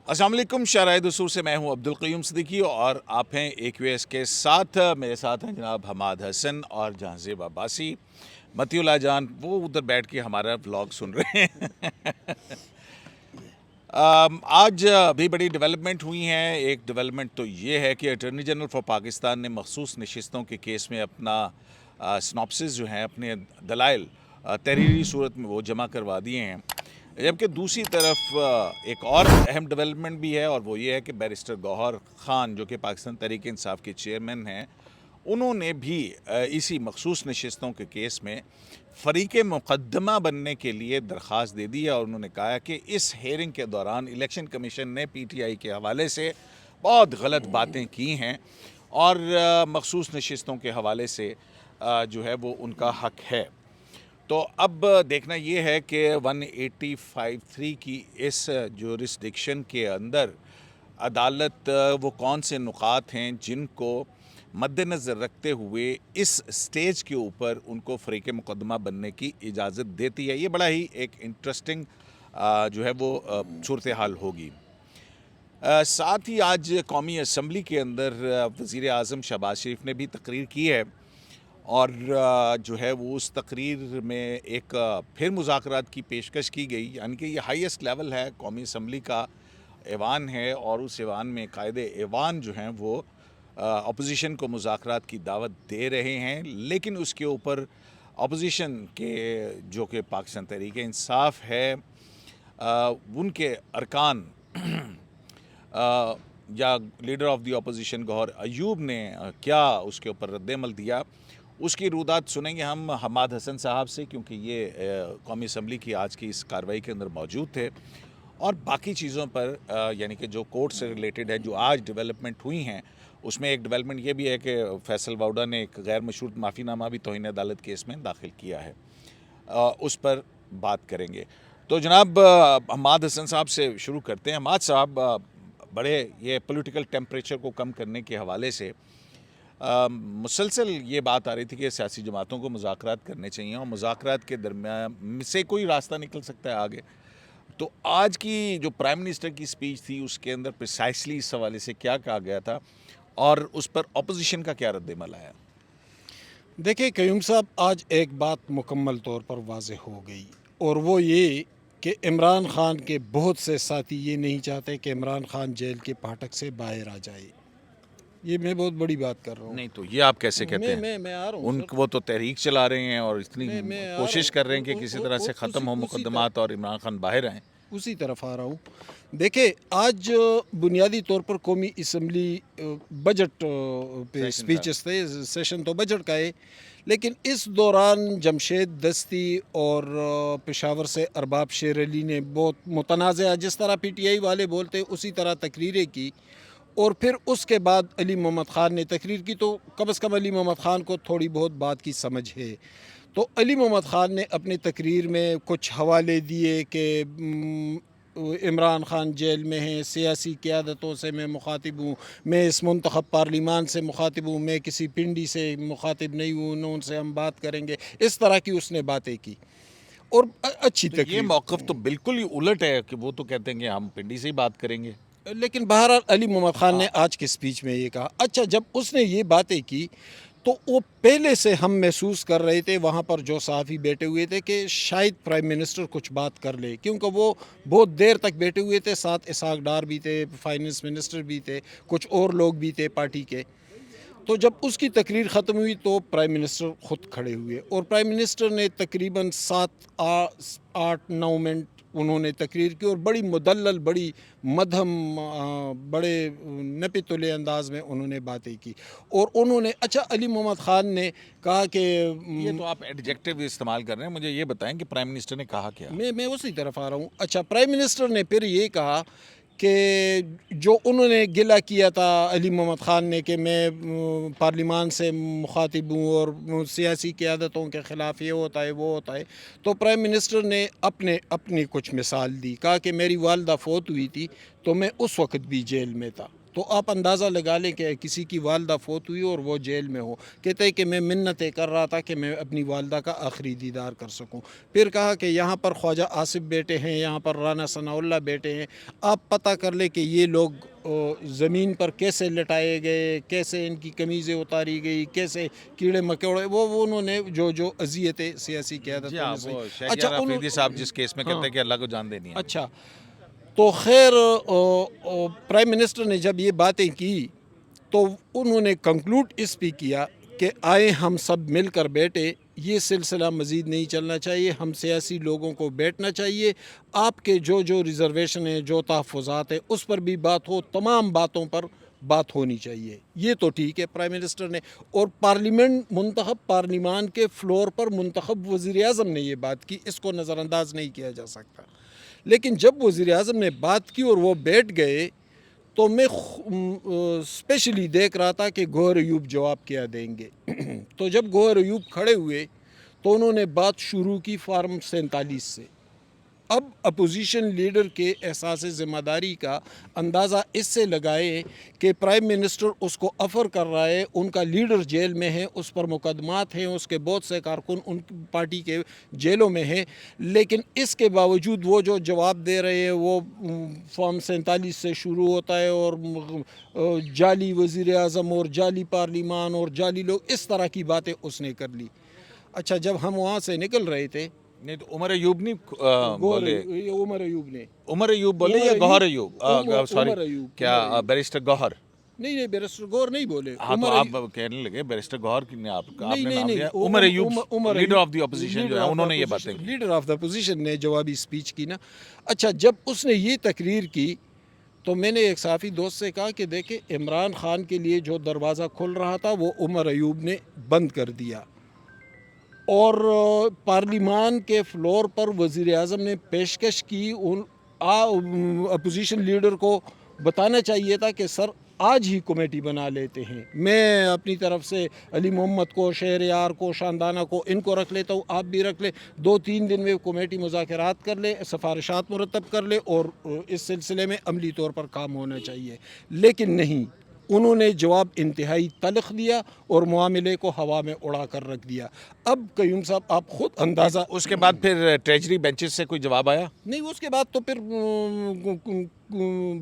अस्सलाम वालेकुम। शाहराह दसूर से मैं हूं अब्दुल क़य्यूम सिद्दीकी और आप हैं AQS के साथ। मेरे साथ हैं जनाब हमाद हसन और जहांज़ेब अब्बासी। मतीउल्लाह जान वो उधर बैठ के हमारा व्लॉग सुन रहे हैं। आज अभी बड़ी डेवलपमेंट हुई हैं। एक डेवलपमेंट तो ये है कि अटॉर्नी जनरल फॉर पाकिस्तान ने मखसूस नशिस्तों के केस में अपना सिनॉप्सिस जो हैं, अपने दलाइल तहरीरी सूरत में वो जमा करवा दिए हैं। जबकि दूसरी तरफ एक और अहम डेवलपमेंट भी है, और वो ये है कि बैरिस्टर गौहर ख़ान जो कि पाकिस्तान तहरीक इंसाफ के चेयरमैन हैं, उन्होंने भी इसी मखसूस नशिस्तों के केस में फ़रीक़ मुक़द्दमा बनने के लिए दरख्वास्त दे दी है। और उन्होंने कहा कि इस हेयरिंग के दौरान इलेक्शन कमीशन ने PTI के हवाले से बहुत गलत बातें की हैं और मखसूस नशिस्तों के हवाले से जो है वो उनका हक़ है। तो अब देखना ये है कि 185(3) की इस जुरिस्डिक्शन के अंदर अदालत वो कौन से नुकात हैं जिनको मद्देनज़र रखते हुए इस स्टेज के ऊपर उनको फ़रीक़ मुक़द्दमा बनने की इजाज़त देती है। ये बड़ा ही एक इंटरेस्टिंग जो है वो सूरत हाल होगी। साथ ही आज कौमी असम्बली के अंदर वज़ीर आज़म शहबाज शरीफ ने भी तकरीर की है, और जो है वो उस तकरीर में एक फिर मुज़ाकरात की पेशकश की गई। यानी कि ये हाईएस्ट लेवल है, कौमी असम्बली का ऐवान है, और उस ऐवान में कायदे ऐवान जो हैं वो अपोजिशन को मुज़ाकरात की दावत दे रहे हैं। लेकिन उसके ऊपर अपोजिशन के जो कि पाकिस्तान तहरीक इंसाफ है, उनके अरकान या leader of the opposition Gohar Ayub ने क्या उसके ऊपर रद्द-ए-अमल दिया, उसकी रूदात सुनेंगे हम हमाद हसन साहब से, क्योंकि ये कौमी असम्बली की आज की इस कार्रवाई के अंदर मौजूद थे। और बाकी चीज़ों पर यानी कि जो कोर्ट से रिलेटेड है, जो आज डेवलपमेंट हुई हैं, उसमें एक डेवलपमेंट ये भी है कि फैसल वाउडा ने एक गैर मशरूत माफ़ीनामा भी तौहीन अदालत केस में दाखिल किया है। उस पर बात करेंगे। तो जनाब हमाद हसन साहब से शुरू करते हैं। हमाद साहब, बड़े ये पॉलिटिकल टेम्परेचर को कम करने के हवाले से मुसलसल ये बात आ रही थी कि सियासी जमातों को मुज़ाकरात करने चाहिए और मुज़ाकरात के दरमियान से कोई रास्ता निकल सकता है आगे। तो आज की जो प्राइम मिनिस्टर की स्पीच थी उसके अंदर प्रिसाइसली इस हवाले से क्या कहा गया था और उस पर अपोजिशन का क्या रद्द-ए-अमल आया? देखिए क़य्यूम साहब, आज एक बात मुकम्मल तौर पर वाज़ेह हो गई, और वो ये कि इमरान ख़ान के बहुत से साथी ये नहीं चाहते कि इमरान ख़ान जेल के फाटक से बाहर आ जाए। ये मैं बहुत बड़ी बात कर रहा हूँ। नहीं, तो ये आप कैसे कहते हैं? मैं आ रहा हूँ सर। वो तो तहरीक चला रहे हैं और इतनी मैं आ रहा कोशिश कर रहे हैं कि हूँ। किसी तरह से ख़त्म हो मुकदमात और इमरान खान बाहर आएँ। उसी तरफ आ रहा हूँ। देखिए, आज बुनियादी तौर पर कौमी असम्बली बजट पे सेशन था। स्पीचेस थे। सेशन तो बजट का है, लेकिन इस दौरान जमशेद दस्ती और पेशावर से अरबाब शेर अली ने बहुत मुतनाज़ा, जिस तरह PTI वाले बोलते उसी तरह तकरीरें की। और फिर उसके बाद अली मोहम्मद ख़ान ने तकरीर की, तो कम अज़ कम अली मोहम्मद ख़ान को थोड़ी बहुत बात की समझ है। तो अली मोहम्मद ख़ान ने अपनी तकरीर में कुछ हवाले दिए कि इमरान ख़ान जेल में हैं, सियासी क़यादतों से मैं मुखातिब हूँ, मैं इस मुंतखब पार्लिमान से मुखातिब हूँ, मैं किसी पिंडी से मुखातिब नहीं हूँ, उनसे हम बात करेंगे। इस तरह की उसने बातें की और अच्छी तो ये तकरीर। मौक़िफ़ तो बिल्कुल ही उलट है कि वो तो कहते हैं कि हम पिंडी से ही बात करेंगे। लेकिन बहरहाल अली मोहम्मद ख़ान ने आज की स्पीच में ये कहा। अच्छा, जब उसने ये बातें की तो वो पहले से हम महसूस कर रहे थे वहाँ पर जो सहाफ़ी बैठे हुए थे कि शायद प्राइम मिनिस्टर कुछ बात कर ले, क्योंकि वो बहुत देर तक बैठे हुए थे। साथ इसहाक डार भी थे, फाइनेंस मिनिस्टर भी थे, कुछ और लोग भी थे पार्टी के। तो जब उसकी तकरीर ख़त्म हुई तो प्राइम मिनिस्टर ख़ुद खड़े हुए, और प्राइम मिनिस्टर ने तकरीबन 7-8-9 मिनट उन्होंने तकरीर की, और बड़ी मुदल्लल, बड़ी मध्यम, बड़े नपे तुले अंदाज में उन्होंने बातें की। और उन्होंने, अच्छा, अली मोहम्मद ख़ान ने कहा कि ये तो आप एडजेक्टिव इस्तेमाल कर रहे हैं। मुझे ये बताएं कि प्राइम मिनिस्टर ने कहा क्या? मैं उसी तरफ आ रहा हूँ। अच्छा, प्राइम मिनिस्टर ने फिर ये कहा कि जो उन्होंने गिला किया था अली मोहम्मद ख़ान ने कि मैं पार्लिमान से मुखातिब हूँ और सियासी क़यादतों के ख़िलाफ़ ये होता है वो होता है, तो प्राइम मिनिस्टर ने अपनी कुछ मिसाल दी। कहा कि मेरी वालदा फ़ौत हुई थी तो मैं उस वक्त भी जेल में था, تو آپ اندازہ لگا لیں کہ کسی کی والدہ فوت ہوئی اور وہ جیل میں ہو، کہتے ہیں کہ میں منتیں کر رہا تھا کہ میں اپنی والدہ کا آخری دیدار کر سکوں. پھر کہا کہ یہاں پر خواجہ آصف بیٹے ہیں، یہاں پر رانا ثناء اللہ بیٹے ہیں، آپ پتہ کر لیں کہ یہ لوگ زمین پر کیسے لٹائے گئے، کیسے ان کی قمیضیں اتاری گئی، کیسے کیڑے مکوڑے وہ انہوں نے جو اذیتیں سیاسی قیادت جی ہاں، میں وہ سے. شیخ یار آفریدی صاحب جس کیس میں کہتے ہیں کہ اللہ کو جان دینی ہے. اچھا تو خیر پرائم منسٹر نے جب یہ باتیں کی تو انہوں نے کنکلوڈ اس پہ کیا کہ آئے ہم سب مل کر بیٹھے، یہ سلسلہ مزید نہیں چلنا چاہیے، ہم سیاسی لوگوں کو بیٹھنا چاہیے، آپ کے جو ریزرویشن ہیں، جو تحفظات ہیں، اس پر بھی بات ہو، تمام باتوں پر بات ہونی چاہیے. یہ تو ٹھیک ہے پرائم منسٹر نے، اور پارلیمنٹ منتخب پارلیمان کے فلور پر منتخب وزیر اعظم نے یہ بات کی، اس کو نظر انداز نہیں کیا جا سکتا. لیکن جب وزیر اعظم نے بات کی اور وہ بیٹھ گئے تو میں اسپیشلی دیکھ رہا تھا کہ گوہر ایوب جواب کیا دیں گے. تو جب گوہر ایوب کھڑے ہوئے تو انہوں نے بات شروع کی فارم 47 سے. اب اپوزیشن لیڈر کے احساس ذمہ داری کا اندازہ اس سے لگائے کہ پرائم منسٹر اس کو افر کر رہا ہے، ان کا لیڈر جیل میں ہے، اس پر مقدمات ہیں، اس کے بہت سے کارکن ان پارٹی کے جیلوں میں ہیں، لیکن اس کے باوجود وہ جو جواب دے رہے ہیں وہ فارم 47 سے شروع ہوتا ہے اور جعلی وزیر اعظم اور جعلی پارلیمان اور جعلی لوگ، اس طرح کی باتیں اس نے کر لی. اچھا جب ہم وہاں سے نکل رہے تھے، نہیں تو عمر ایوب نہیں بولے، عمر ایوب نے عمر ایوب بولے یا گوہر ایوب؟ سوری، عمر ایوب، کیا بیرسٹر گوہر؟ نہیں بیرسٹر گور نہیں بولے. ہاں تو آپ کہنے لگے بیرسٹر گوہر کی نے آپ نہیں نے نہیں نام نہیں لیا. Umar Ayub leader of the opposition جو ہے انہوں نے یہ باتیں کی. لیڈر آف دا اپوزیشن نے جوابی اسپیچ کی نا. اچھا جب اس نے یہ تقریر کی تو میں نے ایک صحافی دوست سے کہا کہ دیکھیں عمران خان کے لیے جو دروازہ کھل رہا تھا وہ عمر ایوب نے بند کر دیا، اور پارلیمان کے فلور پر وزیر اعظم نے پیشکش کی، اپوزیشن لیڈر کو بتانا چاہیے تھا کہ سر آج ہی کمیٹی بنا لیتے ہیں، میں اپنی طرف سے علی محمد کو، شہریار کو، شاندانہ کو، ان کو رکھ لیتا ہوں، آپ بھی رکھ لیں، 2-3 دن میں کمیٹی مذاکرات کر لے، سفارشات مرتب کر لے اور اس سلسلے میں عملی طور پر کام ہونا چاہیے. لیکن نہیں، انہوں نے جواب انتہائی تلخ دیا اور معاملے کو ہوا میں اڑا کر رکھ دیا. اب قیوم صاحب آپ خود اندازہ، اس کے بعد پھر ٹریجری بینچز سے کوئی جواب آیا؟ نہیں اس کے بعد تو پھر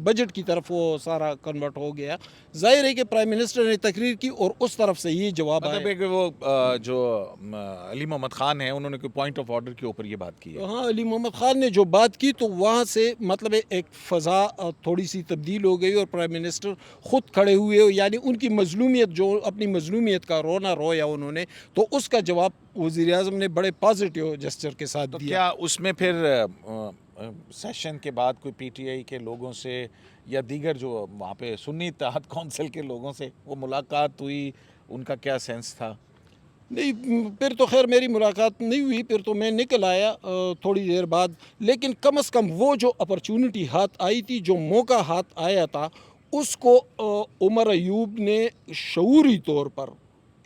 بجٹ کی طرف وہ سارا کنورٹ ہو گیا. ظاہر ہے کہ پرائم منسٹر نے تقریر کی اور اس طرف سے یہ جواب آیا. مطلب ہے کہ وہ جو علی محمد خان ہیں انہوں نے کوئی پوائنٹ آف آرڈر کے اوپر یہ بات کی ہے. ہاں علی محمد خان نے جو بات کی تو وہاں سے مطلب ایک فضا تھوڑی سی تبدیل ہو گئی اور پرائم منسٹر خود کھڑے ہوئے، یعنی ان کی مظلومیت، جو اپنی مظلومیت کا رونا رویا انہوں نے، تو اس کا جواب وزیر اعظم نے بڑے پازیٹیو جسچر کے ساتھ تو دیا. کیا اس میں پھر سیشن کے بعد کوئی پی ٹی آئی کے لوگوں سے یا دیگر جو وہاں پہ سنی اتحاد کونسل کے لوگوں سے وہ ملاقات ہوئی، ان کا کیا سینس تھا؟ نہیں پھر تو خیر میری ملاقات نہیں ہوئی، پھر تو میں نکل آیا تھوڑی دیر بعد. لیکن کم از کم وہ جو اپرچونٹی ہاتھ آئی تھی، جو موقع ہاتھ آیا تھا، اس کو عمر ایوب نے شعوری طور پر،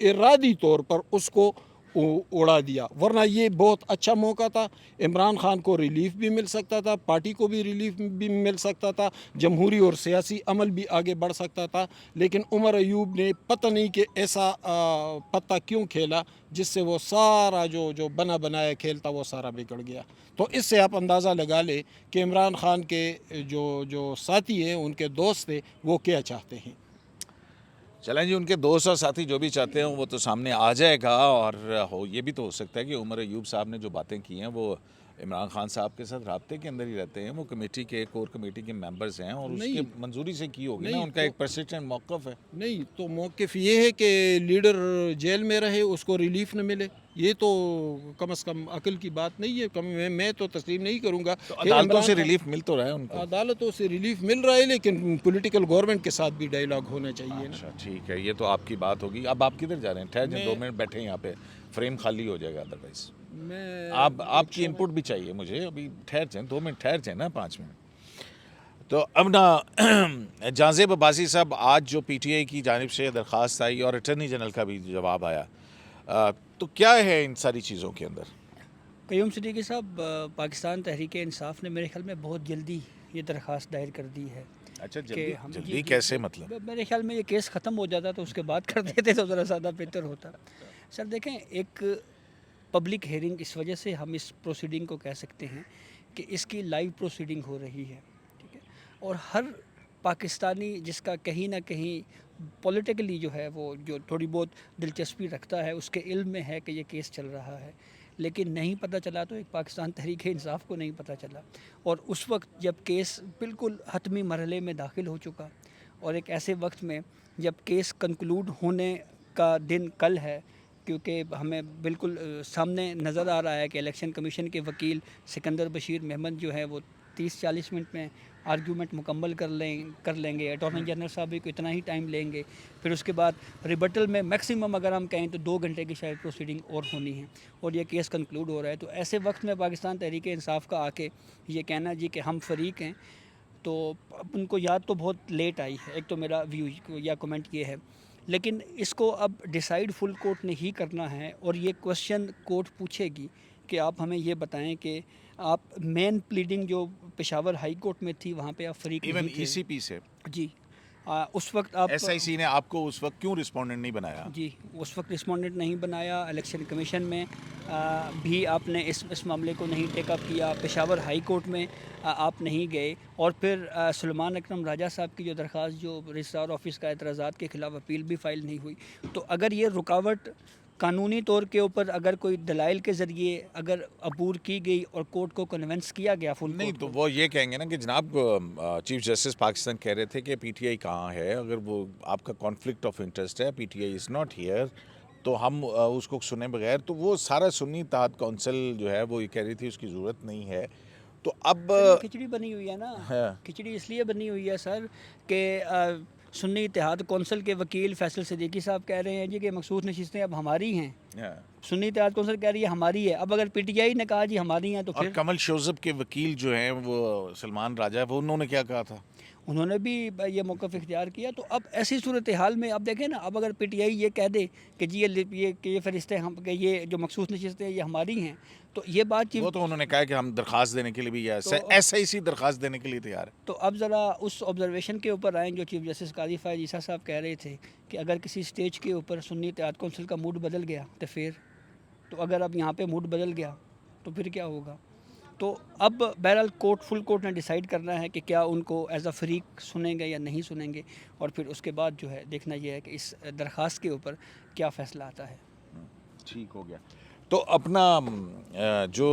ارادی طور پر اس کو اڑا دیا. ورنہ یہ بہت اچھا موقع تھا، عمران خان کو ریلیف بھی مل سکتا تھا، پارٹی کو بھی ریلیف بھی مل سکتا تھا، جمہوری اور سیاسی عمل بھی آگے بڑھ سکتا تھا. لیکن عمر ایوب نے پتہ نہیں کہ ایسا پتہ کیوں کھیلا جس سے وہ سارا جو بنا بنایا کھیل تھا وہ سارا بگڑ گیا. تو اس سے آپ اندازہ لگا لیں کہ عمران خان کے جو ساتھی ہیں، ان کے دوست ہیں، وہ کیا چاہتے ہیں. چلیں جی، ان کے دوست اور ساتھی جو بھی چاہتے ہیں وہ تو سامنے آ جائے گا، اور یہ بھی تو ہو سکتا ہے کہ عمر ایوب صاحب نے جو باتیں کی ہیں وہ عمران خان صاحب کے ساتھ رابطے کے اندر ہی رہتے ہیں، وہ کمیٹی کے کور کمیٹی کے ممبرز ہیں اور اس کے منظوری سے کی ہوگی نا، ان کا ایک پرسسٹنٹ موقف ہے. نہیں تو موقف یہ ہے کہ لیڈر جیل میں رہے، اس کو ریلیف نہ ملے، یہ تو کم از کم عقل کی بات نہیں ہے. میں تو تسلیم نہیں کروں گا. تو عدالتوں سے ریلیف مل تو رہا ہے ان کو؟ عدالتوں سے ریلیف مل رہا ہے، لیکن پولیٹیکل گورنمنٹ کے ساتھ بھی ڈائیلاگ ہونا چاہیے نا. اچھا ٹھیک ہے، یہ تو آپ کی بات ہوگی. اب آپ کدھر جا رہے ہیں؟ ٹھہر جائیں 2 منٹ بیٹھے یہاں پہ، فریم خالی ہو جائے گا ادروائز. آپ کی انپٹ بھی چاہیے مجھے، ابھی ٹھہر جائیں 2 منٹ، ٹھہر جائیں نا 5 منٹ. تو اب نا جہاں زیب عباسی صاحب، آج جو پی ٹی آئی کی جانب سے درخواست آئی اور اٹارنی جنرل کا بھی جواب آیا، تو کیا ہے ان ساری چیزوں کے اندر؟ قیوم صدیقی صاحب، پاکستان تحریک انصاف نے میرے خیال میں بہت جلدی یہ درخواست دائر کر دی ہے. अच्छा कि हम जल्दी कैसे मतलब मेरे ख्याल में ये केस ख़त्म हो जाता तो उसके बाद कर देते तो ज़रा ज़्यादा बेहतर होता। सर देखें, एक पब्लिक हेयरिंग इस वजह से हम इस प्रोसीडिंग को कह सकते हैं कि इसकी लाइव प्रोसीडिंग हो रही है, ठीक है, और हर पाकिस्तानी जिसका कहीं ना कहीं पॉलिटिकली जो है वो जो थोड़ी बहुत दिलचस्पी रखता है उसके इल्म में है कि ये केस चल रहा है, लेकिन नहीं पता चला तो एक पाकिस्तान तहरीक इंसाफ को नहीं पता चला। और उस वक्त जब केस बिल्कुल हतमी मरहले में दाखिल हो चुका और एक ऐसे वक्त में जब केस कंक्लूड होने का दिन कल है, क्योंकि हमें बिल्कुल सामने नज़र आ रहा है कि इलेक्शन कमीशन के वकील सिकंदर बशीर मेहमद जो है वो 30-40 मिनट में आर्गूमेंट मुकम्मल कर लेंगे। अटॉर्नी जनरल साहब भी को इतना ही टाइम लेंगे। फिर उसके बाद रिबटल में मैक्सिमम अगर हम कहें तो 2 घंटे की शायद प्रोसीडिंग और होनी है और ये केस कंक्लूड हो रहा है। तो ऐसे वक्त में पाकिस्तान तहरीक इंसाफ का आके ये कहना जी कि हम फरीक हैं, तो अब उनको याद तो बहुत लेट आई है। एक तो मेरा व्यू या कमेंट ये है, लेकिन इसको अब डिसाइड फुल कोर्ट ने ही करना है और ये क्वेश्चन कोर्ट पूछेगी कि आप हमें ये बताएं कि आप मेन प्लीडिंग जो पेशावर हाई कोर्ट में थी वहाँ पे आप फरीक इवन नहीं थे। ईसीपी से जी उस वक्त आप एसआईसी ने आपको उस वक्त क्यों रिस्पोंडेंट नहीं बनाया? जी उस वक्त रिस्पोंडेंट नहीं बनाया। इलेक्शन कमीशन में भी आपने इस मामले को नहीं टेकअप किया। पेशावर हाई कोर्ट में आप नहीं गए और फिर सुलेमान अकरम राजा साहब की जो दरख्वास्त जो रजिस्ट्रार ऑफिस का एतराज़ात के ख़िलाफ़ अपील भी फ़ाइल नहीं हुई। तो अगर ये रुकावट कानूनी तौर के ऊपर अगर कोई दलाइल के ज़रिए अगर अबूर की गई और कोर्ट को कन्विंस किया गया फुल नहीं कोर्ट तो को, वो ये कहेंगे ना कि जनाब चीफ जस्टिस पाकिस्तान कह रहे थे कि पीटीआई कहाँ है, अगर वो आपका कॉन्फ्लिक्ट ऑफ इंटरेस्ट है, पीटीआई इज़ नॉट हियर, तो हम उसको सुने बगैर, तो वो सारा सुन्नी इत्तेहाद काउंसिल जो है वो ये कह रही थी उसकी ज़रूरत नहीं है। तो अब सर ये खिचड़ी बनी हुई है ना। हाँ। खिचड़ी इसलिए बनी हुई है सर कि सुन्नी इत्तेहाद कौंसिल के वकील फैसल सिद्दीकी साहब कह रहे हैं जी कि मखसूस नशिस्तें अब हमारी हैं। सुन्नी इत्तेहाद कौंसिल कह रही है हमारी है। अब अगर पीटीआई ने कहा जी हमारी हैं तो और फिर कमल शोजब के वकील जो हैं वो सलमान राजा, वो उन्होंने क्या कहा था? उन्होंने भी ये मौक़िफ़ इख्तियार किया। तो अब ऐसी सूरत हाल में अब देखें ना, अब अगर पीटीआई ये कह दे कि जी ये फ़रिश्ते हम कि ये जो मखसूस नशिस्तें ये हमारी हैं, तो ये बात चीफ वो तो उन्होंने कहा कि हम दरख्वास्त देने के लिए भी एसआईसी दरख्वास्त देने के लिए तैयार है। तो अब ज़रा उस ऑब्जर्वेशन के ऊपर आएँ जो चीफ जस्टिस काजी फ़ायज़ ईसा साहब कह रहे थे कि अगर किसी स्टेज के ऊपर सुन्नी इत्तेहाद कौंसिल का मूड बदल गया तो फिर, तो अगर अब यहाँ पे मूड बदल गया तो फिर क्या होगा? तो अब बहरहाल फुल कोर्ट ने डिसाइड करना है कि क्या उनको एज अ फरीक सुनेंगे या नहीं सुनेंगे, और फिर उसके बाद जो है देखना यह है कि इस दरख्वास्त के ऊपर क्या फ़ैसला आता है। ठीक हो गया। तो अपना जो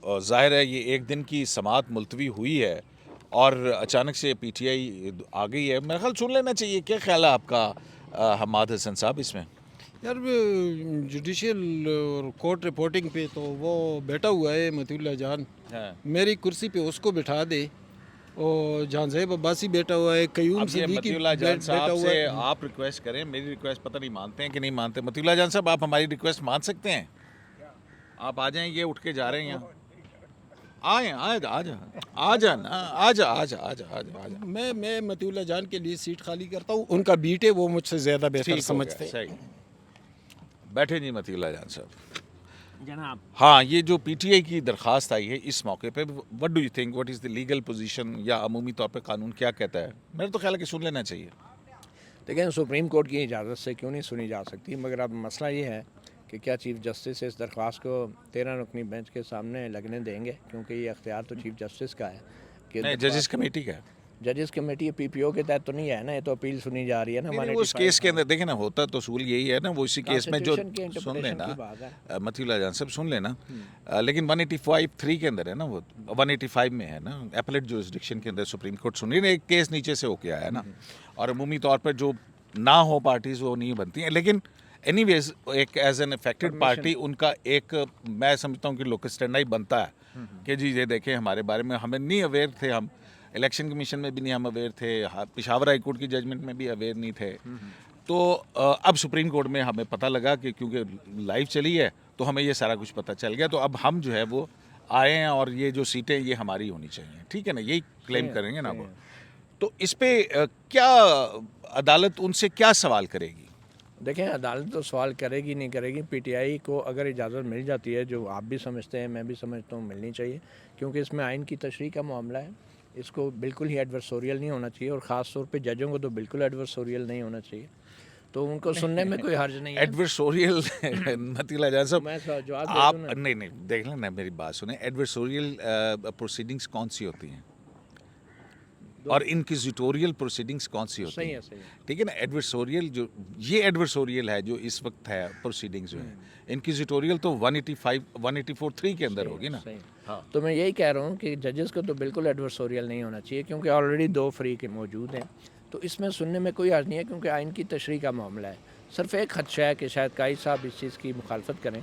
ज़ाहिर है ये एक दिन की समाअत मुलतवी हुई है और अचानक से पीटीआई आ गई है, मेरा ख्याल सुन लेना चाहिए। क्या ख्याल है आपका हमाद हसन साहब इसमें? यार जुडिशल और कोर्ट रिपोर्टिंग पे तो वो बैठा हुआ है मतीउल्लाह जान, हाँ। मेरी कुर्सी पे उसको बिठा दे, और जहां ज़ैब अब्बासी बैठा हुआ है, कयूम अब ये सिद्दीकी मतीउल्लाह जान बैठा साहब हुआ से है। आप रिक्वेस्ट करें, मेरी रिक्वेस्ट पता नहीं मानते हैं कि नहीं मानते। मतीउल्लाह जान साहब आप हमारी रिक्वेस्ट मान सकते हैं? आप आ जाएं, ये उठ के जा रहे हैं यहाँ। आए आ जा। मैं मतीउल्लाह जान के लिए सीट खाली करता हूँ, उनका बीटे वो मुझसे ज़्यादा बेहतर ठीक हो गया, समझते हैं। सही। बैठे जी मतीउल्लाह जान साहब। जनाब, हाँ, ये जो पीटीआई की दरख्वास्त आई है इस मौके पे, what do you think, what is the legal position, या अमूमी तौर पे कानून क्या कहता है? मेरा तो ख्याल है कि सुन लेना चाहिए। देखें सुप्रीम कोर्ट की इजाज़त से क्यों नहीं सुनी जा सकती, मगर अब मसला ये है कि क्या चीफ़ जस्टिस इस दरख्वास्त को 13 रुकनी बेंच के सामने लगने देंगे, क्योंकि ये अख्तियार तो चीफ़ जस्टिस का है कि नहीं, जजेस कमेटी का है। जजेस कमेटी पीपीओ के तहत तो नहीं है ना, ये तो अपील सुनी जा रही है ना। नहीं, उस केस के अंदर देखें ना, होता तो असूल यही है ना, वो इसी केस में जो Constitution की सुन interpretation लेना की बात है। मतीउल्लाह जान साहब सुन लेना, लेकिन 185(3) के अंदर है ना, वो 185 में है ना, एपलेट जुरिसडिक्शन के अंदर सुप्रीम कोर्ट सुन रही है। एक केस नीचे से होके आया है ना, और अमूमी तौर पर जो ना हो पार्टीज वो नहीं बनती हैं, लेकिन एनीवेज एक एज एन अफेक्टेड पार्टी उनका एक, मैं समझता हूँ कि लोकल स्टैंड बनता है कि जी ये देखें हमारे बारे में हमें नहीं अवेयर थे, हम इलेक्शन कमीशन में भी नहीं हम अवेयर थे, पेशावर हाई कोर्ट की जजमेंट में भी अवेयर नहीं थे। तो अब सुप्रीम कोर्ट में हमें पता लगा कि क्योंकि लाइव चली है तो हमें ये सारा कुछ पता चल गया, तो अब हम जो है वो आए हैं और ये जो सीटें ये हमारी होनी चाहिए, ठीक है ना, यही क्लेम करेंगे ना वो। तो इस पे क्या अदालत उनसे क्या सवाल करेगी? देखें अदालत तो सवाल करेगी नहीं करेगी, पीटीआई को अगर इजाज़त मिल जाती है, जो आप भी समझते हैं मैं भी समझता हूँ मिलनी चाहिए, क्योंकि इसमें आइन की तशरीह का मामला है। اس کو بالکل ہی ایڈورسوریل نہیں ہونا چاہیے، اور خاص طور پہ ججوں کو تو بالکل ایڈورسوریل نہیں ہونا چاہیے، تو ان کو سننے میں کوئی حرج نہیں ہے۔ ایڈورسوریل مطیلا جان صاحب میں جواب دے آپ دوں نا۔ نہیں دیکھ لیں نا، میری بات سنیں، ایڈورسوریل پروسیڈنگس کون سی ہوتی ہیں اور انکوزیٹوریل پروسیڈنگس کون سی ہوتی صحیح ہیں؟ ہے، صحیح ہے۔ ٹھیک ہے نا، ایڈورسوریل جو یہ ایڈورسوریل ہے جو اس وقت ہے پروسیڈنگز جو ہیں، انکوزیٹوریل تو 185 184(3) کے اندر ہوگی نا۔ صحیح۔ ہاں تو میں یہی کہہ رہا ہوں کہ ججز کو تو بالکل ایڈورسوریل نہیں ہونا چاہیے، کیونکہ آلریڈی 2 فریق موجود ہیں، تو اس میں سننے میں کوئی حرج نہیں ہے، کیونکہ آئین کی تشریح کا معاملہ ہے۔ صرف ایک خدشہ ہے کہ شاید قائد صاحب اس چیز کی مخالفت کریں،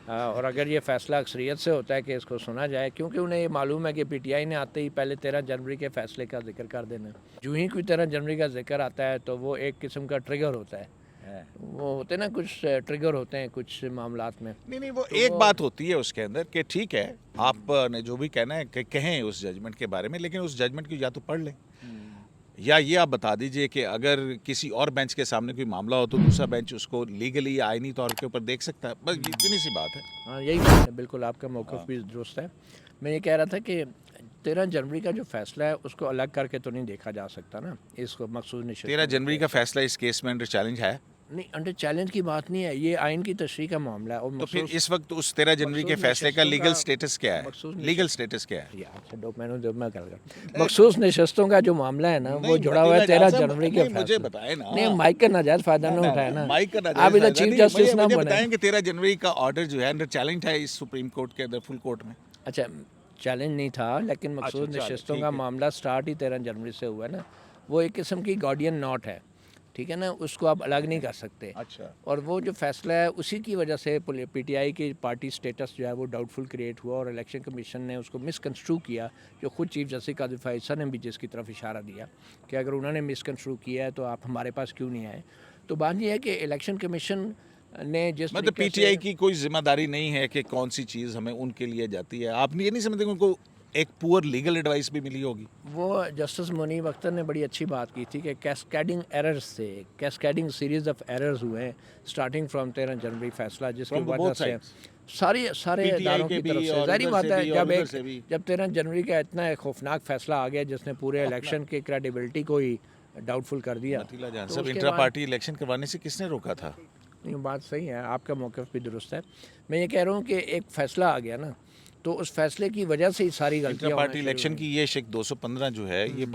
اور اگر یہ فیصلہ اکثریت سے ہوتا ہے کہ اس کو سنا جائے، کیونکہ انہیں یہ معلوم ہے کہ پی ٹی آئی نے آتے ہی پہلے 13 جنوری کے فیصلے کا ذکر کر دینا ہے۔ جو ہی کوئی 13 جنوری کا ذکر آتا ہے تو وہ ایک قسم کا ٹریگر ہوتا ہے، وہ ہوتے ہیں نا کچھ ٹریگر ہوتے ہیں کچھ معاملات میں۔ نہیں وہ ایک بات ہوتی ہے اس کے اندر کہ ٹھیک ہے آپ نے جو بھی کہنا ہے کہ کہیں اس ججمنٹ کے بارے میں، لیکن اس ججمنٹ کو یا تو پڑھ لیں یا یہ آپ بتا دیجئے کہ اگر کسی اور بینچ کے سامنے کوئی معاملہ ہو تو دوسرا بینچ اس کو لیگلی یا آئینی طور کے اوپر دیکھ سکتا ہے، بس اتنی سی بات ہے۔ ہاں یہی بات ہے، بالکل آپ کا موقف بھی درست ہے۔ میں یہ کہہ رہا تھا کہ 13 جنوری کا جو فیصلہ ہے اس کو الگ کر کے تو نہیں دیکھا جا سکتا نا، اس کو مخصوص نشست 13 جنوری کا فیصلہ اس کیس میں انڈر چیلنج ہے، نہیں، انڈر چیلنج کی بات نہیں ہے، یہ آئین کی تشریح کا معاملہ ہے، اور تو پھر اس وقت اس 13 جنوری کے فیصلے کا لیگل سٹیٹس کیا ہے؟ لیگل سٹیٹس کیا ہے؟ مخصوص نشستوں کا جو معاملہ ہے نا وہ جڑا ہوا ہے 13 جنوری کے مجھے فیصلے۔ بتائیں نا، نہیں، مائک کا ناجائز فائدہ نہ اٹھائے نا، مائک کا ناجائز آپ ادھر فائدہ چیف نہیں، جسٹس نہ مجھے بنے۔ بتائیں کہ 13 جنوری کا آرڈر جو ہے انڈر چیلنج ہے اس سپریم کورٹ کے اندر، فل کورٹ میں۔ اچھا چیلنج نہیں تھا، لیکن مخصوص نشستوں کا معاملہ سٹارٹ ہی 13 جنوری سے ہوا ہے نا، وہ ایک قسم کی گارڈین نوٹ ہے، ٹھیک ہے نا، اس کو آپ الگ نہیں کر سکتے۔ اچھا، اور وہ جو فیصلہ ہے اسی کی وجہ سے پی ٹی آئی کی پارٹی سٹیٹس جو ہے وہ ڈاؤٹ فل کریٹ ہوا، اور الیکشن کمیشن نے اس کو مس کنسٹرو کیا، جو خود چیف جسٹس قاضی فائز نے بھی جس کی طرف اشارہ دیا کہ اگر انہوں نے مس کنسٹرو کیا ہے تو آپ ہمارے پاس کیوں نہیں آئے۔ تو بات یہ ہے کہ الیکشن کمیشن نے جس مطلب پی ٹی آئی کی کوئی ذمہ داری نہیں ہے کہ کون سی چیز ہمیں ان کے لیے جاتی ہے، آپ یہ نہیں سمجھتے کہ ان کو ایک پور لیگل ایڈوائس بھی ملی ہوگی؟ وہ جسٹس منیب اختر نے بڑی اچھی بات کی تھی کہ کیسکیڈنگ ایررز سے، کیسکیڈنگ سیریز آف ایررز ہوئے ہیں اسٹارٹنگ فرام 13 جنوری فیصلہ، جس کی وجہ سے سارے اداروں کی طرف سے ظاہری بات ہے جب 13 جنوری کا اتنا ایک خوفناک فیصلہ آ گیا جس نے پورے الیکشن کی کریڈیبلٹی کو ہی ڈاؤٹ فل کر دیا۔ مطیلا جان صاحب، انٹرا پارٹی الیکشن کروانے سے کس نے روکا تھا؟ یہ بات صحیح ہے، آپ کا موقف بھی درست ہے۔ میں یہ کہہ رہا ہوں کہ ایک فیصلہ آ گیا نا، تو اس فیصلے کی وجہ سے ہی ساری غلطیاں انٹرا پارٹی الیکشن کی یہ شک 215 جو ہے یہ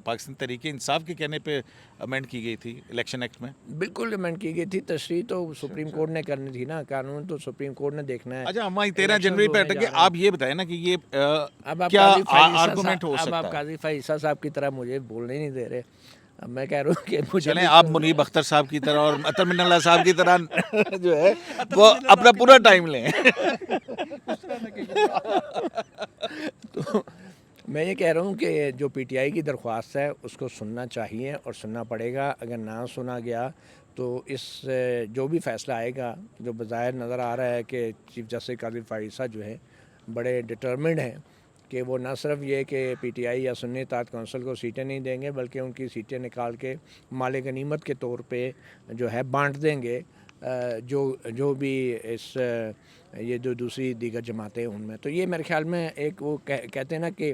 پاکستان تحریک انصاف کے کہنے پہ امینڈ کی گئی تھی الیکشن ایکٹ میں۔ بالکل امینڈ کی گئی تھی، تشریح تو سپریم کورٹ نے کرنی تھی نا، قانون تو سپریم کورٹ نے دیکھنا ہے۔ اچھا ہم 13 جنوری پہ اٹک گئے، آپ یہ بتائیں نا کہ یہ اب آپ کیا قاضی فائز آرگومنٹ ہو اب سکتا آپ ہے؟ قاضی فائز عیسیٰ صاحب کی طرح مجھے بولنے نہیں دے رہے، اب میں کہہ رہا ہوں کہ مجھے چلیں آپ منیب اختر صاحب کی طرح اور عطر من اللہ صاحب کی طرح جو ہے وہ اپنا پورا ٹائم لیں۔ تو میں یہ کہہ رہا ہوں کہ جو پی ٹی آئی کی درخواست ہے اس کو سننا چاہیے اور سننا پڑے گا، اگر نہ سنا گیا تو اس جو بھی فیصلہ آئے گا، جو بظاہر نظر آ رہا ہے کہ چیف جسٹس قاضی فائز عیسیٰ جو ہے بڑے ڈٹرمنڈ ہیں کہ وہ نہ صرف یہ کہ پی ٹی آئی یا سنی اطاعت کونسل کو سیٹیں نہیں دیں گے، بلکہ ان کی سیٹیں نکال کے مال غنیمت کے طور پہ جو ہے بانٹ دیں گے جو بھی اس یہ جو دوسری دیگر جماعتیں ان میں۔ تو یہ میرے خیال میں ایک وہ کہتے ہیں نا کہ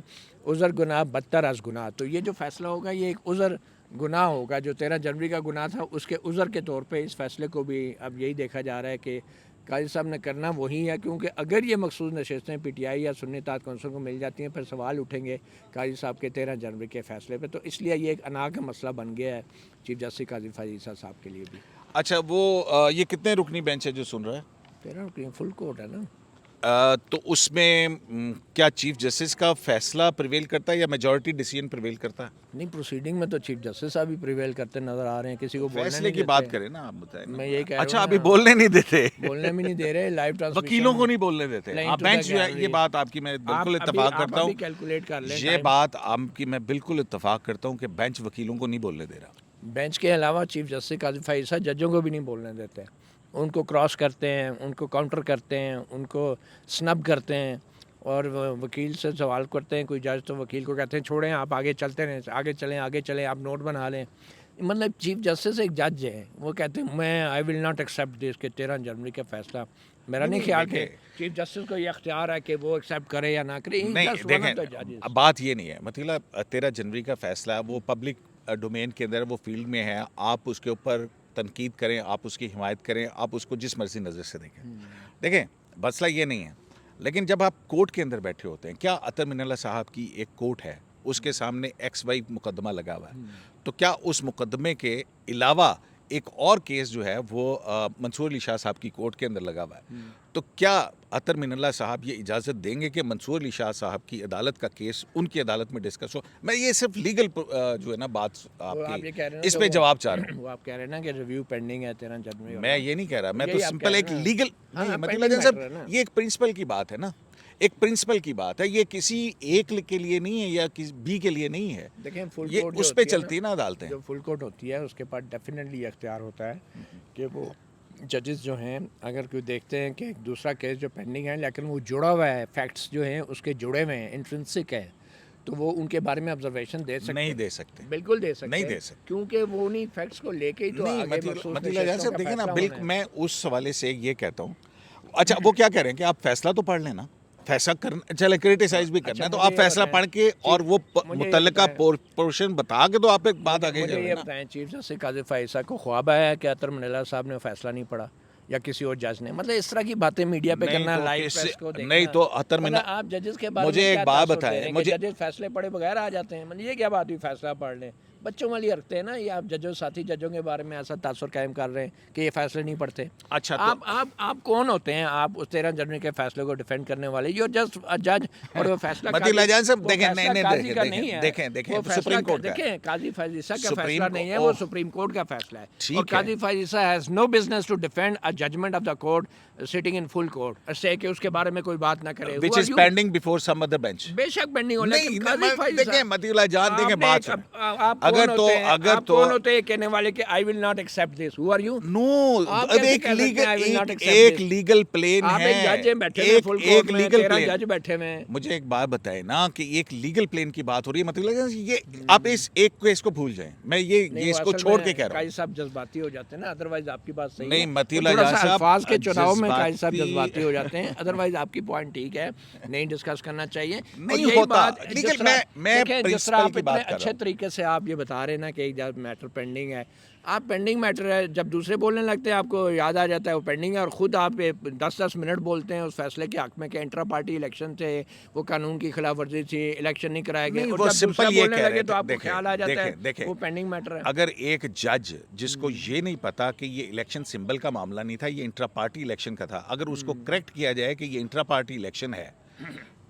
عذر گناہ بدتر از گناہ، تو یہ جو فیصلہ ہوگا یہ ایک عذر گناہ ہوگا، جو 13 جنوری کا گناہ تھا اس کے عذر کے طور پہ اس فیصلے کو بھی اب یہی دیکھا جا رہا ہے کہ قاضی صاحب نے کرنا وہی ہے، کیونکہ اگر یہ مخصوص نشستیں پی ٹی آئی یا سنی اطاعت کونسل کو مل جاتی ہیں پھر سوال اٹھیں گے قاضی صاحب کے 13 جنوری کے فیصلے پہ، تو اس لیے یہ ایک انا کا مسئلہ بن گیا ہے چیف جسٹس قاضی فائز عیسیٰ صاحب کے لیے بھی۔ اچھا وہ یہ کتنے رکنی بینچ ہے جو سن رہا ہے؟ 13 رکنی فل کورٹ ہے نا۔ تو اس میں کیا چیف جسٹس کا فیصلہ پریویل کرتا ہے یا میجورٹی ڈیسیژن پریویل کرتا ہے؟ نہیں، پروسیڈنگ میں تو چیف جسٹس صاحب ہی پریویل کرتے نظر آ رہے ہیں، کسی کو بولنے فیصلے نہیں کی دیتے۔ بات کریں نا آپ بتائیں۔ میں یہی کہہ رہا ہوں اچھا ابھی بولنے نہیں دیتے، بولنے بھی نہیں دے رہے، لائیو ٹرانسمیشن وکیلوں کو نہیں بولنے دیتے، نہیں، آپ to بینچ the جو ہے gallery۔ یہ بات آپ کی میں بالکل اتفاق کرتا ہوں، کیلکولیٹ کر لیں یہ بات آپ کی میں بالکل اتفاق کرتا ہوں کہ بینچ وکیلوں کو نہیں بولنے دے رہا۔ بینچ کے علاوہ چیف جسٹس قاضی فائز عیسیٰ ججوں کو بھی نہیں بولنے دیتے، ان کو کراس کرتے ہیں، ان کو کاؤنٹر کرتے ہیں، ان کو سنب کرتے ہیں، اور وکیل سے سوال کرتے ہیں کوئی جج تو وکیل کو کہتے ہیں چھوڑیں آپ آگے چلتے رہیں، آگے چلیں آپ نوٹ بنا لیں۔ مطلب چیف جسٹس ایک جج ہے، وہ کہتے ہیں میں آئی ول ناٹ ایکسیپٹ دس کہ 13 جنوری کا فیصلہ मेरा नहीं नहीं, ख्याल कि देखिए- चीफ जस्टिस को ये अख्तियार है कि वो एक्सेप्ट करे या ना करे। नहीं देखें, अब बात ये नहीं है, मतलब 13 जनवरी का फैसला वो पब्लिक डोमेन के अंदर वो फील्ड में है, आप उसके ऊपर तनकीद करें, आप उसकी हिमायत करें, आप उसको जिस मर्जी नज़र से देखें। देखें, मसला ये नहीं है, लेकिन जब आप कोर्ट के अंदर बैठे होते हैं, क्या अतर मिनल्ला साहब की एक कोर्ट है, उसके सामने XY मुकदमा लगा हुआ है, तो क्या उस मुकदमे के अलावा एक और केस जो है वो मंसूर अली शाह साहब की कोर्ट के अंदर लगा हुआ है, तो क्या अतर मिनल्ला साहब ये इजाज़त देंगे कि मंसूर अली शाह साहब की अदालत का केस उनकी अदालत में डिस्कस हो? मैं ये सिर्फ लीगल जो है ना बात आप ये आपकी कह रहे हैं इस कि पे वो- जवाब चाह रहा हूँ। वो आप कह रहे हैं ना कि रिव्यू पेंडिंग है 13 जनवरी मैं ये नहीं कह रहा, मैं तो यही आप सिंपल कह एक रहे हैं। लीगल हाँ, नहीं, pending मतलब matter है ना। साहब ये एक प्रिंसिपल की बात है ना, एक प्रिंसिपल की बात है, ये किसी एक के लिए नहीं है या किसी बी के लिए नहीं है, देखें फुल ये कोर्ट उस पे चलती है ना अदालतें। जो फुल कोर्ट होती है उसके पास डेफिनेटली अख्तियार होता है कि वो जजेस जो हैं अगर कोई देखते हैं कि एक दूसरा केस जो पेंडिंग है लेकिन वो जुड़ा हुआ है, फैक्ट्स जो हैं उसके जुड़े हुए हैं, इंट्रिंसिक है, तो वो उनके बारे में ऑब्जर्वेशन दे सकते नहीं हैं। दे सकते। बिल्कुल दे सकते नहीं हैं, दे सकते। क्योंकि वो उन्हीं फैक्ट्स को लेके ही तो नहीं, आगे मखसूस मतीला जान नशिस्तों साहब का देखिए ना, फैसला बिल्कुल होना है। मैं उस हवाले से ये कहता हूँ, अच्छा वो क्या कह रहे हैं कि आप फैसला तो पढ़ लेना, फैसला करना चले, क्रिटिसाइज भी करना है तो मुझे आप ये फैसला बताएं, पढ़ के और वो मुझे ये मुतल्लिका बताएं। पोर्शन बता के तो आप एक बात आगे मुझे चल ये ना। बताएं चीफ जस्टिस काजी फाइसा को ख्वाब आया है कि अतर मिनल्ला साहब ने फैसला नहीं पढ़ा या किसी और जज ने, मतलब इस तरह की बातें मीडिया पे नहीं करना, तो लाइव किसी- प्रेस को देखना, नहीं तो अतर मतलब मिनल्ला- आप जजेस के बारे मुझे में एक क्या बात तासुर दे बताएं, रहे हैं कि मुझे- जजेस फैसले पढ़े बगैर आ जाते हैं, मतलब ये क्या बात हुई फैसला पढ़ लें, बच्चों वाली रखते हैं ना ये, आप जजों साथी जजों के बारे में ऐसा तासुर कायम कर रहे हैं कि ये फैसले नहीं पढ़ते। अच्छा तो आप कौन होते हैं, आप उस 13 जनवरी के फैसले को डिफेंड करने वाले? यू जस्ट जज और वो फैसला मतीला जान साहब वो देखें, फैसला नहीं, काजी देखें, का देखें, नहीं है, देखें, देखें, वो वो फैसला सुप्रीम कोर्ट का है। देखें काजी फायजीसा का सुप्रीम फैसला नहीं है, को- वो ओह। सुप्रीम कोर्ट का फैसला है, ठीक और है। काजी फायजीसा has no business to defend a judgement of the court sitting in full court, से कि उसके बारे में कोई बात ना करे, विच Who are is you? Pending before some other bench. बेशक पेंडिंग हो, नहीं, लेकिन नहीं, काजी फायजीसा- देखें मतीला जान, देखें आपने बात एक- सुनें। आप अगर कौन तो होते हैं? अगर आप तो कौन होते हैं कहने वाले कि I will not accept this? Who are you? No, आप अब कैसे एक कह सकते हैं, लीगल I will not एक accept एक this? लीगल प्लेन आप है, एक जज हैं बैठे हुए फुल एक कोर्ट में, लीगल 13 प्लेन। जज बैठे हुए हैं। मुझे एक बात बताएं ना कि एक लीगल प्लेन की बात हो रही है, मतलब ये आप इस एक केस को भूल जाएं, मैं ये नहीं, वो इसको असल छोड़ में के कह रहा काजी हूँ। साहब जज्बाती हो जाते हैं ना, अदरवाइज आपकी बात सही नहीं, है। मतीला वो थोड़ा जान सा साहब, अल्फाज के चुनाव में काजी साहब जज्बाती- जज्बाती हो जाते हैं, अदरवाइज आपकी पॉइंट ठीक है, नहीं डिस्कस करना चाहिए। और नहीं यही होता, बात लीगल जिस तरह- मैं देखें, जिस तरह प्रिंसिपल आप की इतने बात कर रहा अच्छे हूँ। तरीके से आप ये बता रहे हैं ना कि एक मैटर पेंडिंग है, आप पेंडिंग मैटर है जब दूसरे बोलने लगते हैं आपको याद आ जाता है वो पेंडिंग है, और ख़ुद आप 10-10 मिनट बोलते हैं उस फैसले के हक में कि इंट्रा पार्टी इलेक्शन थे, वो कानून की खिलाफ वर्जी थी, इलेक्शन नहीं कराया गया, नहीं, और वो जब सिंपल दूसरा ये बोलने कह लगे रहे तो थे, आपको देखें, ख्याल आ जाता है देखें, वो पेंडिंग मैटर है। अगर एक जज जिसको ये नहीं पता कि ये इलेक्शन सिंबल का मामला नहीं था, ये इंट्रा पार्टी इलेक्शन का था, अगर उसको करेक्ट किया जाए कि ये इंट्रा पार्टी इलेक्शन है,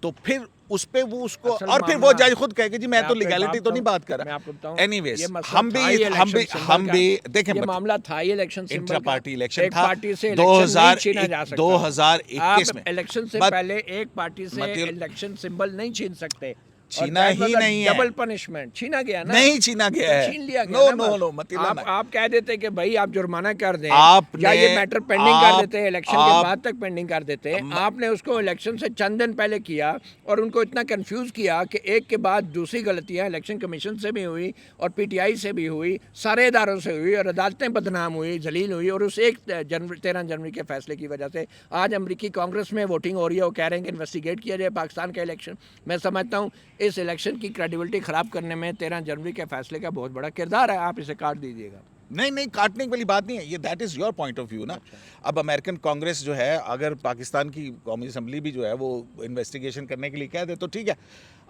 तो फिर उस पे वो उसको, असल और फिर वो मामला- जज खुद कहेगा जी मैं तो आपको एक लीगैलिटी बात तो नहीं बात कर मैं रहा। आपको बताऊं, एनीवेज ये मसला हम था ही भी इलेक्शन सिंबल का। देखें ये मामला था ही इलेक्शन सिंबल इंट्रा का। पार्टी इलेक्शन एक था पार्टी से इलेक्शन नहीं छीना जा सकता। 2021 में आप इलेक्शन से बट- पहले एक पार्टी से मतलब- इलेक्शन सिंबल नहीं छीन सकते। छीना ही नहीं है। डबल पनिशमेंट छीना गया ना, नहीं छीना गया है। छीन लिया गया नो ना नो बस। नो मतीला आप कह देते कि भाई आप जुर्माना कर दें, आपने- या ये मैटर पेंडिंग कर आप- देते, इलेक्शन के बाद तक पेंडिंग कर देते। आपने उसको इलेक्शन से चंद दिन पहले किया और उनको इतना कंफ्यूज किया कि एक के बाद दूसरी गलतियां इलेक्शन कमीशन से भी हुई और पीटीआई से भी हुई, सारे इदारों से हुई, और अदालतें बदनाम हुई, जलील हुई, और उस एक 13 जनवरी के फैसले की वजह से आज अमरीकी कांग्रेस में वोटिंग हो रही है, वो कह रहे हैं कि इन्वेस्टिगेट किया जाए पाकिस्तान का इलेक्शन। मैं समझता हूँ इस इलेक्शन की क्रेडिबिलिटी ख़राब करने में 13 जनवरी के फैसले का बहुत बड़ा किरदार है, आप इसे काट दीजिएगा। नहीं नहीं, काटने वाली बात नहीं है ये, that is your point of view ना। अब अमेरिकन कांग्रेस जो है, अगर पाकिस्तान की कौमी असम्बली भी जो है वो इन्वेस्टिगेशन करने के लिए कह दे तो ठीक है।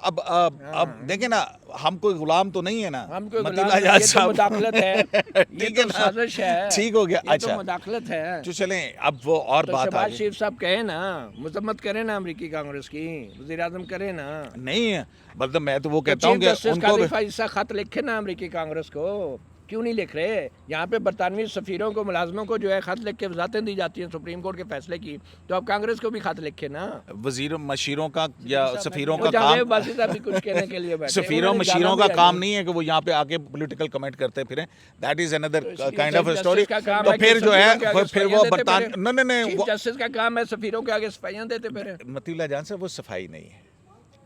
अब देखें ना, हम कोई गुलाम तो नहीं है ना, हम कोई मतीला गुलाम नहीं, आजाद ये तो साहब। मुदाखलत है, ये ठीक है तो ना? साजिश है, ठीक हो गया। ये तो अच्छा मुदाखलत है। तो चलें अब वो और तो बात आ शहबाज गई। शरीफ साहब कहे ना, मजम्मत करें ना अमरीकी कांग्रेस की, वज़ीर आज़म करे ना। नहीं है, मतलब मैं तो वो कहता हूँ चीफ कि जस्टिस उनको काजी फाइज़ा खत लिखे ना अमरीकी कांग्रेस को, क्यों नहीं लिख रहे? यहाँ पे बरतानवी सफ़ीरों को, मुलाजमों को जो है खत लिख के वजाहतें दी जाती हैं सुप्रीम कोर्ट के फैसले की, तो अब कांग्रेस को भी खत लिखे ना। वजीर मशीरों का या सफ़ीरों वो का जावेद काम, बासी साहब भी कुछ कहने के लिए बैठे, सफ़ीरों उन्होंने मशीरों जाना का भी है काम नहीं। नहीं है कि वो यहाँ पे आके पॉलिटिकल कमेंट करते फिरें, दैट इज़ अनदर इसलिए kind of chief story. Justice का काम तो है कि फिर जो है सफ़ीरों के आगे फिर वो सफाइयाँ देते बरतान फिरें। नहीं नहीं चीफ वो जस्टिस का काम है सफ़ीरों के आगे सफाइयाँ देते फिरें। मतीला जान साहब वो सफाई नहीं है,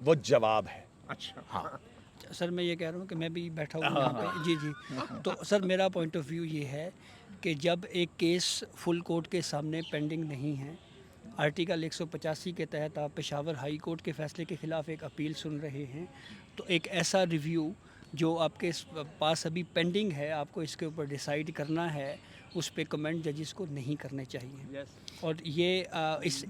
वो जवाब है। अच्छा हाँ सर मैं ये कह रहा हूँ कि मैं भी बैठा हूँ यहाँ पे, जी जी। तो सर मेरा पॉइंट ऑफ व्यू ये है कि जब एक केस फुल कोर्ट के सामने पेंडिंग नहीं है आर्टिकल 185 के तहत आप पेशावर हाई कोर्ट के फ़ैसले के ख़िलाफ़ एक अपील सुन रहे हैं, तो एक ऐसा रिव्यू जो आपके पास अभी पेंडिंग है, आपको इसके ऊपर डिसाइड करना है, उस पे कमेंट जजेस को नहीं करने चाहिए। और ये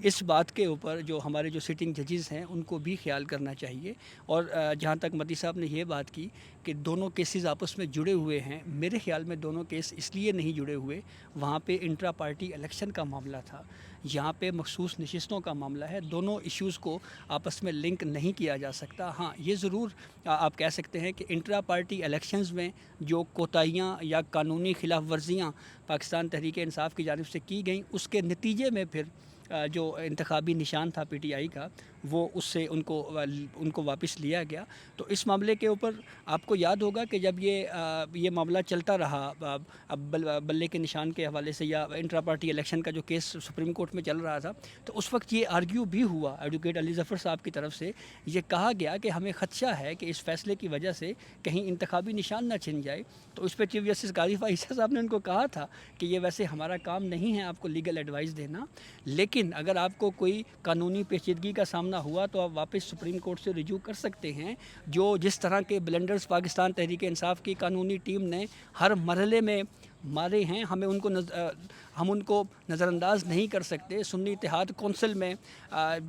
इस बात के ऊपर जो हमारे जो सिटिंग जजेस हैं उनको भी ख्याल करना चाहिए। और जहाँ तक मती साहब ने ये बात की कि दोनों केसेस आपस में जुड़े हुए हैं, मेरे ख्याल में दोनों केस इसलिए नहीं जुड़े हुए, वहाँ पे इंट्रा पार्टी इलेक्शन का मामला था, यहाँ पे मखसूस नशिस्तों का मामला है। दोनों इश्यूज़ को आपस में लिंक नहीं किया जा सकता। हाँ, ये ज़रूर आप कह सकते हैं कि इंट्रा पार्टी इलेक्शंस में जो कोताहियाँ या कानूनी खिलाफ वर्जियाँ पाकिस्तान तहरीक इंसाफ की जानिब से की गई, उसके नतीजे में फिर जो इंतखाबी निशान था पीटीआई का, वो उससे उनको वापस लिया गया। तो इस मामले के ऊपर आपको याद होगा कि जब ये मामला चलता रहा, अब बल्ले के निशान के हवाले से या इंट्रा पार्टी इलेक्शन का जो केस सुप्रीम कोर्ट में चल रहा था, तो उस वक्त ये आर्ग्यू भी हुआ एडवोकेट अली ज़फ़र साहब की तरफ से, ये कहा गया कि हमें ख़दशा है कि इस फैसले की वजह से कहीं इंतखाबी निशान ना छिन जाए। तो इस पर चीफ जस्टिस गाज़ी फ़ाइज़ साहब ने उनको कहा था कि ये वैसे हमारा काम नहीं है आपको लीगल एडवाइस देना, लेकिन अगर आपको कोई कानूनी पेचीदगी का सामना हुआ तो आप वापस सुप्रीम कोर्ट से रिज्यू कर सकते हैं। जिस तरह के ब्लेंडर्स पाकिस्तान तहरीक इंसाफ की कानूनी टीम ने हर मरहले में मारे हैं, हम उनको नज़रअंदाज नहीं कर सकते। सुन्नी इत्तेहाद कौंसिल में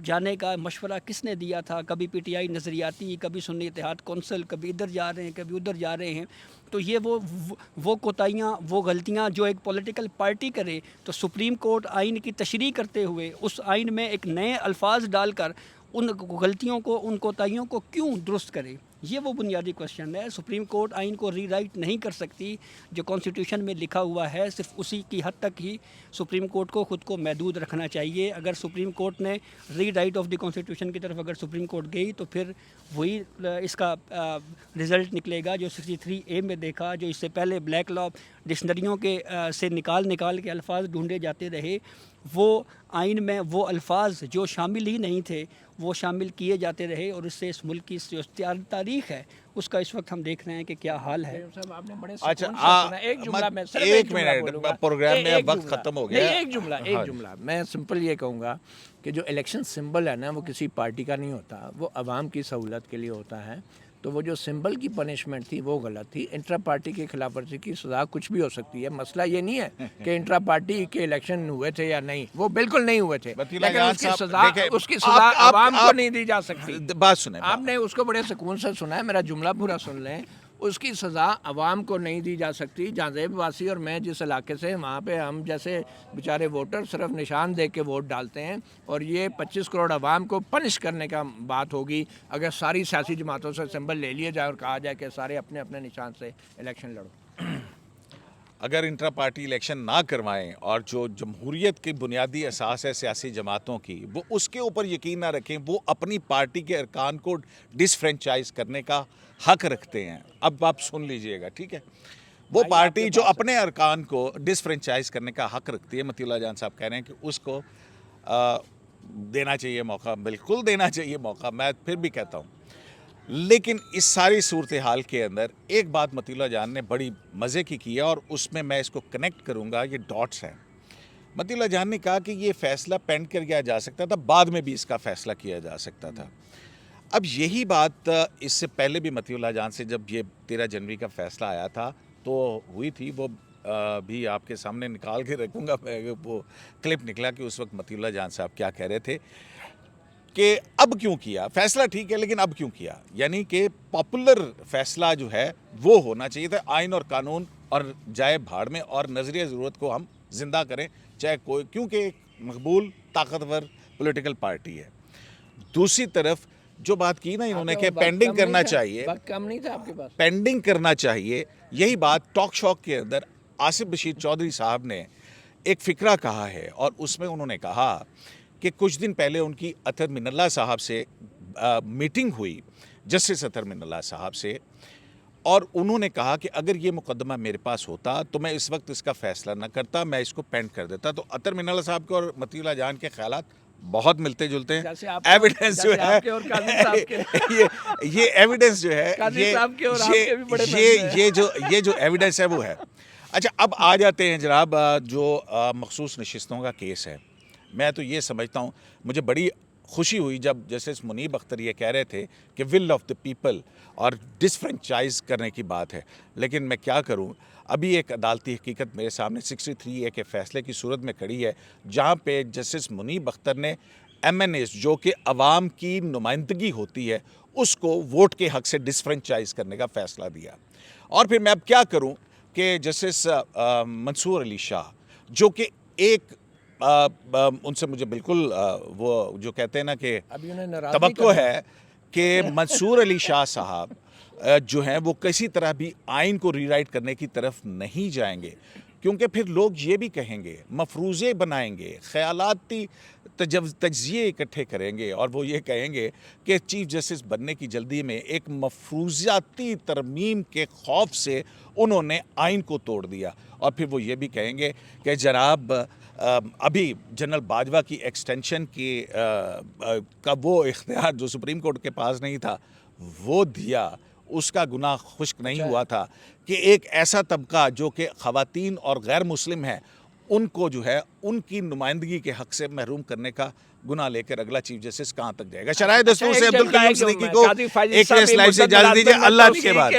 जाने का मशवरा किसने दिया था? कभी पीटीआई नज़रियाती, कभी सुन्नी इत्तेहाद कौंसिल, कभी इधर जा रहे हैं, कभी उधर जा रहे हैं। तो ये वो कोताहियाँ, वो गलतियाँ जो एक पॉलिटिकल पार्टी करे, तो सुप्रीम कोर्ट आइन की तशरीह करते हुए उस आइन में एक नए अल्फाज डालकर उन गलतियों को, उन कोताहियों को क्यों दुरुस्त करे? ये वो बुनियादी क्वेश्चन है। सुप्रीम कोर्ट आइन को रीराइट नहीं कर सकती। जो कॉन्स्टिट्यूशन में लिखा हुआ है सिर्फ उसी की हद तक ही सुप्रीम कोर्ट को ख़ुद को महदूद रखना चाहिए। अगर सुप्रीम कोर्ट ने रीराइट ऑफ द कॉन्स्टिट्यूशन की तरफ अगर सुप्रीम कोर्ट गई तो फिर वही इसका रिज़ल्ट निकलेगा जो 63A में देखा, जो इससे पहले ब्लैक लॉ डिक्शनरियों के से निकाल के अल्फाज ढूंढे जाते रहे, वो आइन में वो अल्फाज जो शामिल ही नहीं थे वो शामिल किए जाते रहे, और इससे इस मुल्क की जो तारीख़ है उसका इस वक्त हम देख रहे हैं कि क्या हाल है। आपने बड़े अच्छा, एक जुमला में सिर्फ एक मिनट, प्रोग्राम में अब वक्त खत्म हो गया। एक जुमला मैं सिंपल ये कहूँगा कि जो इलेक्शन सिंबल है ना, वो किसी पार्टी का नहीं होता, वो आवाम की सहूलत के लिए होता है। तो वो जो सिंबल की पनिशमेंट थी वो गलत थी। इंट्रा पार्टी की खिलाफ वर्जी की सज़ा कुछ भी हो सकती है। मसला ये नहीं है कि इंट्रा पार्टी के इलेक्शन हुए थे या नहीं, वो बिल्कुल नहीं हुए थे, लेकिन उसकी सज़ा आवाम को नहीं दी जा सकती। बात सुने, आपने उसको बड़े सुकून से सुना है, मेरा जुमला पूरा सुन लें। उसकी सज़ा आवाम को नहीं दी जा सकती। जाज़ेब वासी और मैं जिस इलाके से, वहाँ पे हम जैसे बेचारे वोटर सिर्फ निशान देख के वोट डालते हैं, और ये 25 करोड़ आवाम को पनिश करने का बात होगी अगर सारी सियासी जमातों से सिंबल ले लिया जाए और कहा जाए कि सारे अपने अपने निशान से इलेक्शन लड़ो। अगर इंट्रा पार्टी इलेक्शन ना करवाएं और जो जमहूरियत की बुनियादी असास है सियासी जमातों की, वो उसके ऊपर यकीन ना रखें, वो अपनी पार्टी के अरकान को डिसफ्रेंचाइज करने का हक रखते हैं। अब आप सुन लीजिएगा, ठीक है? वो पार्टी जो अपने अरकान को डिसफ्रेंचाइज करने का हक रखती है, मतीउल्लाह जान साहब कह रहे हैं कि उसको देना चाहिए मौका, बिल्कुल देना चाहिए मौका। मैं फिर भी कहता हूँ, लेकिन इस सारी सूरत हाल के अंदर एक बात मतीउल्लाह जान ने बड़ी मज़े की है, और उसमें मैं इसको कनेक्ट करूँगा, ये डॉट्स हैं। मतीउल्लाह जान ने कहा कि ये फ़ैसला पेंड कर किया जा सकता था, बाद में भी इसका फ़ैसला किया जा सकता था। अब यही बात इससे पहले भी मतीउल्लाह जान से जब ये 13 जनवरी का फ़ैसला आया था तो हुई थी, वो भी आपके सामने निकाल के रखूँगा। वो क्लिप निकला कि उस वक्त मतीउल्लाह जान साहब क्या कह रहे थे कि अब क्यों किया फ़ैसला, ठीक है, लेकिन अब क्यों किया। यानी कि पॉपुलर फ़ैसला जो है वो होना चाहिए था, आइन और कानून और जाए भाड़ में, और नज़रिया ज़रूरत को हम जिंदा करें, चाहे कोई, क्योंकि एक मकबूल ताकतवर पॉलिटिकल पार्टी है। दूसरी तरफ जो बात की ना इन्होंने कि पेंडिंग करना चाहिए, कम नहीं था आपके पास, पेंडिंग करना चाहिए, यही बात टॉक शॉक के अंदर आसिफ बशीर चौधरी साहब ने एक फ़िक्रा कहा है, और उसमें उन्होंने कहा कि कुछ दिन पहले उनकी अतर मिनल्ला साहब से मीटिंग हुई, जस्टिस अतर मिनल्ला साहब से, और उन्होंने कहा कि अगर ये मुकदमा मेरे पास होता तो मैं इस वक्त इसका फ़ैसला न करता, मैं इसको पेंड कर देता। तो अतर मिनल्ला साहब के और मतीउल्लाह जान के ख्यालात बहुत मिलते जुलते हैं। एविडेंस जो है ये एविडेंस जो है ये जो एविडेंस है वो है। अच्छा, अब आ जाते हैं जनाब जो मखसूस नशिस्तों का केस है। मैं तो ये समझता हूँ, मुझे बड़ी खुशी हुई जब जस्टिस मुनीब अख्तर ये कह रहे थे कि विल ऑफ द पीपल और डिसफ्रेंचाइज करने की बात है, लेकिन मैं क्या करूँ, अभी एक अदालती हकीकत मेरे सामने 63A के फैसले की सूरत में खड़ी है, जहाँ पे जस्टिस मुनीब अख्तर ने MNAs जो कि अवाम की नुमाइंदगी होती है उसको वोट के हक से डिसफ्रेंचाइज करने का फ़ैसला दिया। और फिर मैं अब क्या करूं कि जस्टिस मंसूर अली शाह जो कि एक उनसे मुझे बिल्कुल वो जो कहते हैं ना कि अभी उन्हें नाराज़गी तवक्को करनी है कि मंसूर अली शाह साहब जो हैं वो किसी तरह भी आइन को रीराइट करने की तरफ नहीं जाएंगे, क्योंकि फिर लोग ये भी कहेंगे, मफरूज़े बनाएंगे, ख़यालाती तज्ज़िये इकट्ठे करेंगे और वो ये कहेंगे कि चीफ़ जस्टिस बनने की जल्दी में एक मफरूज़ाती तरमीम के खौफ से उन्होंने आइन को तोड़ दिया। और फिर वो ये भी कहेंगे कि जनाब अभी जनरल बाजवा की एक्सटेंशन का वो इख्तियार जो सुप्रीम कोर्ट के पास नहीं था वो दिया, उसका गुनाह खुश्क नहीं हुआ था कि एक ऐसा तबका जो कि ख़वातीन और गैर मुस्लिम हैं उनको जो है उनकी नुमाइंदगी के हक से महरूम करने का गुनाह लेकर अगला चीफ जस्टिस कहाँ तक जाएगा। शराय दस्तूर से अब्दुल कलाम सिद्दीकी को एक स्लाइड से इजाज़त दीजिए। अल्लाह के बाद